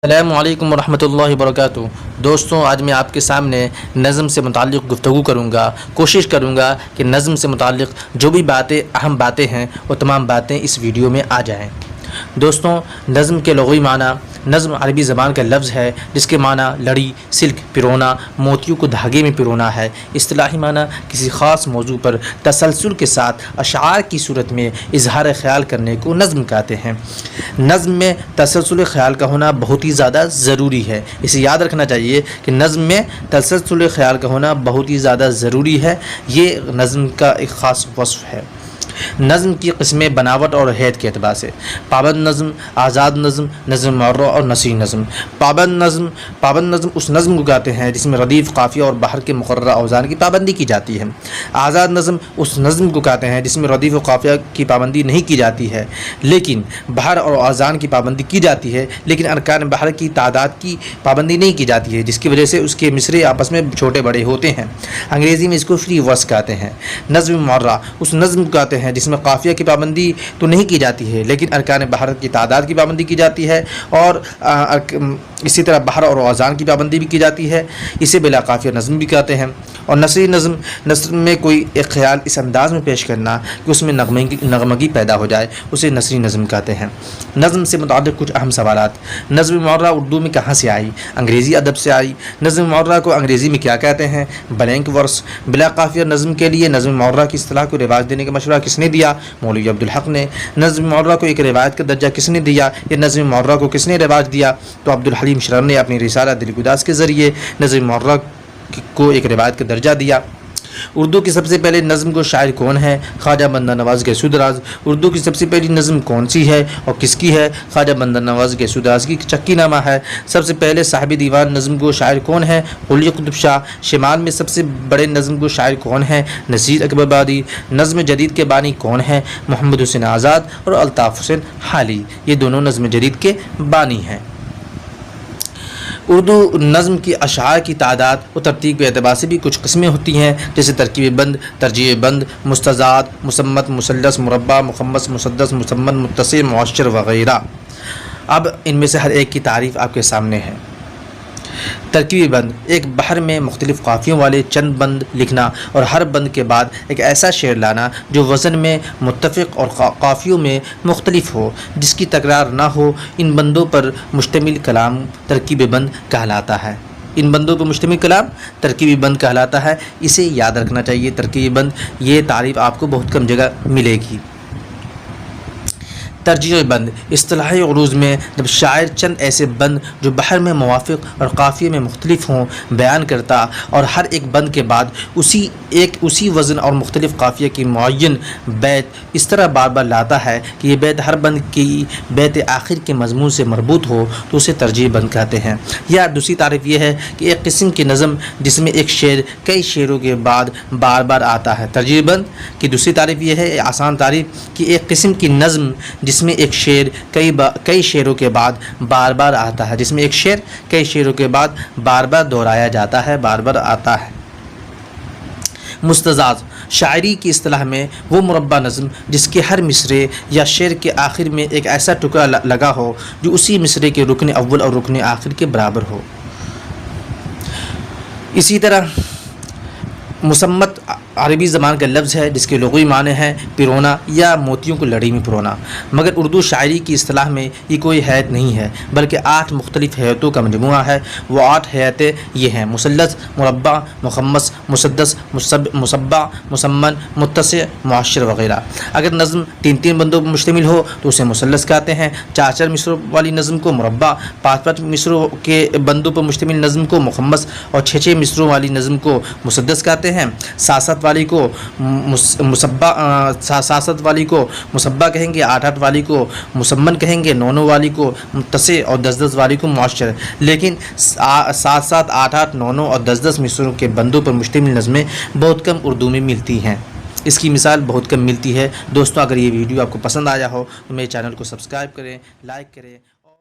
السلام علیکم ورحمۃ اللہ وبرکاتہ۔ دوستوں، آج میں آپ کے سامنے نظم سے متعلق گفتگو کروں گا۔ کوشش کروں گا کہ نظم سے متعلق جو بھی اہم باتیں ہیں وہ تمام باتیں اس ویڈیو میں آ جائیں۔ دوستوں، نظم کے لغوی معنی، نظم عربی زبان کا لفظ ہے جس کے معنی لڑی، سلک، پرونا، موتیوں کو دھاگے میں پرونا ہے۔ اصطلاحی معنی کسی خاص موضوع پر تسلسل کے ساتھ اشعار کی صورت میں اظہار خیال کرنے کو نظم کہتے ہیں۔ نظم میں تسلسل خیال کا ہونا بہت ہی زیادہ ضروری ہے۔ اسے یاد رکھنا چاہیے کہ نظم میں تسلسل خیال کا ہونا بہت ہی زیادہ ضروری ہے۔ یہ نظم کا ایک خاص وصف ہے۔ نظم کی قسمیں بناوٹ اور حیت کے اعتبار سے: پابند نظم، آزاد نظم، نظم معرہ اور نثری نظم۔ پابند نظم اس نظم کو کہتے ہیں جس میں ردیف، قافیہ اور بحر کے مقررہ اوزان کی پابندی کی جاتی ہے۔ آزاد نظم اس نظم کو کہتے ہیں جس میں ردیف و قافیہ کی پابندی نہیں کی جاتی ہے لیکن بحر اور اوزان کی پابندی کی جاتی ہے، لیکن ارکان بحر کی تعداد کی پابندی نہیں کی جاتی ہے، جس کی وجہ سے اس کے مصرے آپس میں چھوٹے بڑے ہوتے ہیں۔ انگریزی میں اس کو فری ورس کہتے ہیں۔ نظم معرہ اس نظم کو کہتے ہیں جس میں قافیہ کی پابندی تو نہیں کی جاتی ہے لیکن ارکان بحر کی تعداد کی پابندی کی جاتی ہے، اور اسی طرح بحر اور اوزان کی پابندی بھی کی جاتی ہے۔ اسے بلا قافیہ نظم بھی کہتے ہیں۔ اور نثری نثر میں کوئی ایک خیال اس انداز میں پیش کرنا کہ اس میں نغمگی پیدا ہو جائے، اسے نثری نظم کہتے ہیں۔ نظم سے متعلق کچھ اہم سوالات: نظم معرہ اردو میں کہاں سے آئی؟ انگریزی ادب سے آئی۔ نظم معرہ کو انگریزی میں کیا کہتے ہیں؟ بلینک ورس۔ بلا قافیہ نظم کے لیے نظم معرہ کی اصطلاح کو رواج دینے کا مشورہ کس نے دیا؟ مولوی عبدالحق نے۔ نظم معرہ کو ایک روایت کا درجہ کس نے دیا؟ یہ نظم معرہ کو کس نے رواج دیا؟ تو عبدالحلیم شرر نے اپنی رسالہ دل گداز کے ذریعے نظم معرہ کو ایک روایت کا درجہ دیا۔ اردو کی سب سے پہلے نظم کو شاعر کون ہے؟ خواجہ بندہ نواز گیسو دراز۔ اردو کی سب سے پہلی نظم کون سی ہے اور کس کی ہے؟ خواجہ بندہ نواز گیسو دراز کی چکی نامہ ہے۔ سب سے پہلے صاحب دیوان نظم گو شاعر کون ہے؟ قلی قطب شاہ۔ شمال میں سب سے بڑے نظم گو شاعر کون ہے؟ نذیر اکبر آبادی۔ نظم جدید کے بانی کون ہیں؟ محمد حسین آزاد اور الطاف حسین حالی۔ یہ دونوں نظم جدید کے بانی ہیں۔ اردو نظم کی اشعار کی تعداد و ترتیب کے اعتبار سے بھی کچھ قسمیں ہوتی ہیں، جیسے ترکیب بند، ترجیع بند، مستزاد، مصمت، مثلث، مربع، مخمس، مسدس، مسمن، متصل، معشر وغیرہ۔ اب ان میں سے ہر ایک کی تعریف آپ کے سامنے ہے۔ ترکیبی بند: ایک بحر میں مختلف قافیوں والے چند بند لکھنا اور ہر بند کے بعد ایک ایسا شعر لانا جو وزن میں متفق اور قافیوں میں مختلف ہو، جس کی تکرار نہ ہو۔ ان بندوں پر مشتمل کلام ترکیبی بند کہلاتا ہے۔ ان بندوں پر مشتمل کلام ترکیبی بند کہلاتا ہے۔ اسے یاد رکھنا چاہیے۔ ترکیبی بند، یہ تعریف آپ کو بہت کم جگہ ملے گی۔ ترجیع بند: اصطلاحی عروض میں جب شاعر چند ایسے بند جو بحر میں موافق اور قافیے میں مختلف ہوں بیان کرتا اور ہر ایک بند کے بعد اسی وزن اور مختلف قافیے کی معین بیت اس طرح بار بار لاتا ہے کہ یہ بیت ہر بند کی بیت آخر کے مضمون سے مربوط ہو تو اسے ترجیع بند کہتے ہیں۔ یا دوسری تعریف یہ ہے کہ ایک قسم کی نظم جس میں ایک شعر کئی شعروں کے بعد بار بار آتا ہے۔ ترجیع بند کی دوسری تعریف یہ ہے، آسان تعریف، کہ ایک قسم کی نظم جس میں ایک شعر کئی شعروں کے بعد بار بار آتا ہے، جس میں ایک شعر کئی شعروں کے بعد بار بار دہرایا جاتا ہے، بار بار آتا ہے۔ مستزاد: شاعری کی اصطلاح میں وہ مربع نظم جس کے ہر مصرے یا شعر کے آخر میں ایک ایسا ٹکڑا لگا ہو جو اسی مصرے کے رکن اول اور رکن آخر کے برابر ہو۔ اسی طرح مصمت عربی زبان کا لفظ ہے جس کے لغوی معنی ہے پرونا یا موتیوں کو لڑی میں پرونا، مگر اردو شاعری کی اصطلاح میں یہ کوئی حیت نہیں ہے بلکہ 8 مختلف حیتوں کا مجموعہ ہے۔ وہ 8 حیتیں یہ ہیں: مثلث، مربع، مخمس، مسدس، مصبع، مسمن، متسع، معشر وغیرہ۔ اگر نظم 3 بندوں پر مشتمل ہو تو اسے مثلث کہتے ہیں۔ 4 مصروں والی نظم کو مربع، 5 مصروں کے بندوں پر مشتمل نظم کو مخمس اور 6 مصروں والی نظم کو مسدس کہتے ہیں۔ 7 والی کو مصبع کہیں گے، 8 والی کو مسمن کہیں گے، 9 والی کو متسع اور 10 والی کو معشر۔ لیکن 7 8 9 اور 10 مصروں کے بندوں پر مشتمل نظمیں بہت کم اردو میں ملتی ہیں۔ اس کی مثال بہت کم ملتی ہے۔ دوستوں، اگر یہ ویڈیو آپ کو پسند آیا ہو تو میرے چینل کو سبسکرائب کریں، لائک کریں۔